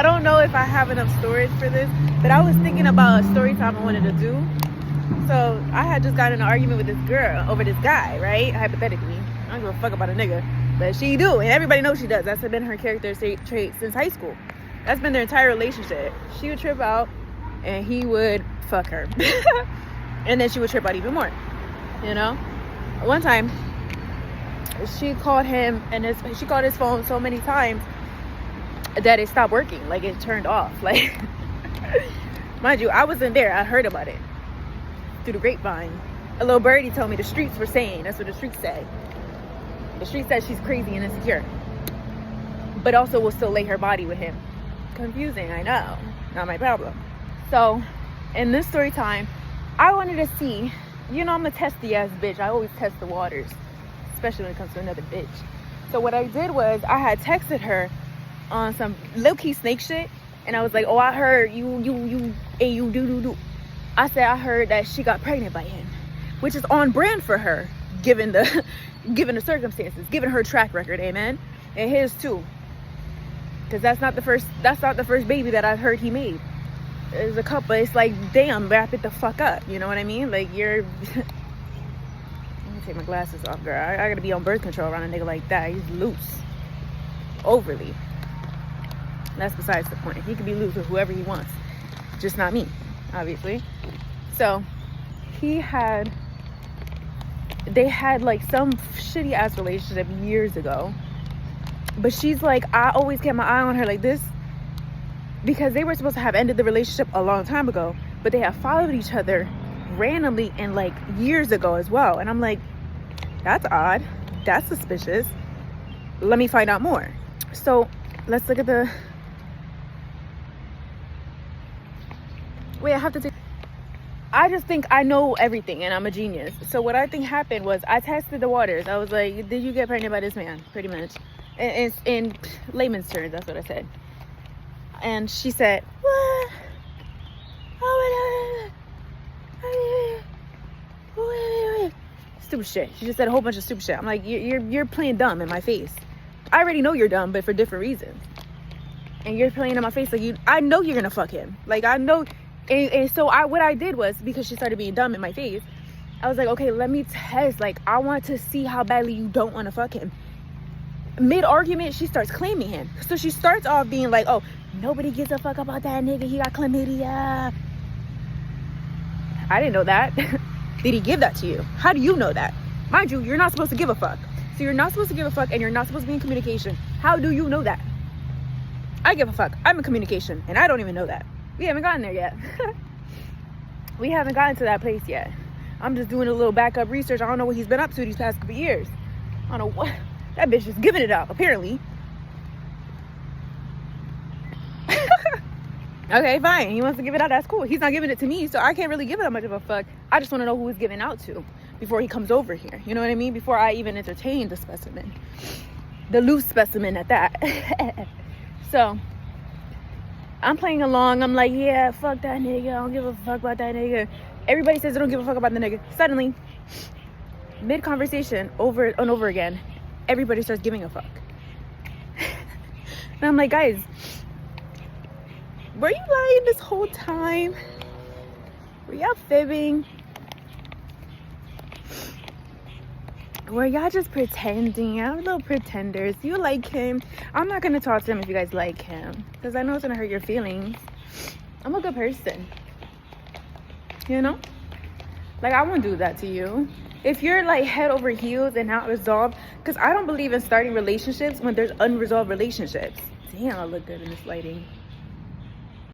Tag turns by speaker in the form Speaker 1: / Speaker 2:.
Speaker 1: I don't know if I have enough storage for this, but I was thinking about a story time I wanted to do. So I had just gotten in an argument with this girl over this guy, right? Hypothetically. I don't give a fuck about a nigga, but she do, and everybody knows she does. That's been her character trait since high school. That's been their entire relationship. She would trip out, and he would fuck her. And then she would trip out even more, you know? One time, she called him, and she called his phone so many times that it stopped working. Like, it turned off. Like, mind you, I wasn't there. I heard about it through the grapevine. A little birdie told me the streets were saying. That's what the streets say. The streets said she's crazy and insecure, but also will still lay her body with him. Confusing, I know. Not my problem. So, in this story time, I wanted to see, you know, I'm a testy ass bitch. I always test the waters, especially when it comes to another bitch. So what I did was I had texted her on some low-key snake shit, and I was like, oh, I heard you do. I said I heard that she got pregnant by him, which is on brand for her, given the circumstances, given her track record, amen, and his too, because that's not the first baby that I've heard he made. There's a couple. It's like, damn, wrap it the fuck up, you know what I mean? Like, you're let me take my glasses off, girl. I gotta be on birth control around a nigga like that. He's loose, overly. That's besides the point. He can be loose with whoever he wants, just not me, obviously. So they had like some shitty ass relationship years ago, but she's like, I always kept my eye on her like this, because they were supposed to have ended the relationship a long time ago, but they have followed each other randomly and like years ago as well. And I'm like, that's odd, that's suspicious, let me find out more. So let's look at the wait, I just think I know everything and I'm a genius. So what I think happened was I tested the waters. I was like, did you get pregnant by this man? Pretty much. And in layman's terms, that's what I said. And she said, what? Stupid shit. She just said a whole bunch of stupid shit. I'm like, you're playing dumb in my face. I already know you're dumb, but for different reasons. And you're playing in my face like I know you're gonna fuck him. Like, I know. And so what I did was, because she started being dumb in my face, I was like, okay, let me test. Like, I want to see how badly you don't want to fuck him. Mid-argument, she starts claiming him. So she starts off being like, oh, nobody gives a fuck about that nigga. He got chlamydia. I didn't know that. Did he give that to you? How do you know that? Mind you, you're not supposed to give a fuck. So you're not supposed to give a fuck, and you're not supposed to be in communication. How do you know that? I give a fuck. I'm in communication, and I don't even know that. We haven't gotten there yet. We haven't gotten to that place yet. I'm just doing a little backup research. I don't know what he's been up to these past couple years. I don't know what. That bitch is giving it up, apparently. Okay, fine. He wants to give it out. That's cool. He's not giving it to me, so I can't really give it that much of a fuck. I just want to know who he's giving out to before he comes over here. You know what I mean? Before I even entertain the specimen. The loose specimen at that. So I'm playing along. I'm like, yeah, fuck that nigga. I don't give a fuck about that nigga. Everybody says they don't give a fuck about the nigga. Suddenly, mid-conversation, over and over again, everybody starts giving a fuck. And I'm like, guys, were you lying this whole time? Were y'all fibbing? Were y'all just pretending? Y'all little pretenders. You like him. I'm not going to talk to him if you guys like him, because I know it's going to hurt your feelings. I'm a good person. You know? Like, I won't do that to you. If you're like head over heels and not resolved, because I don't believe in starting relationships when there's unresolved relationships. Damn, I look good in this lighting.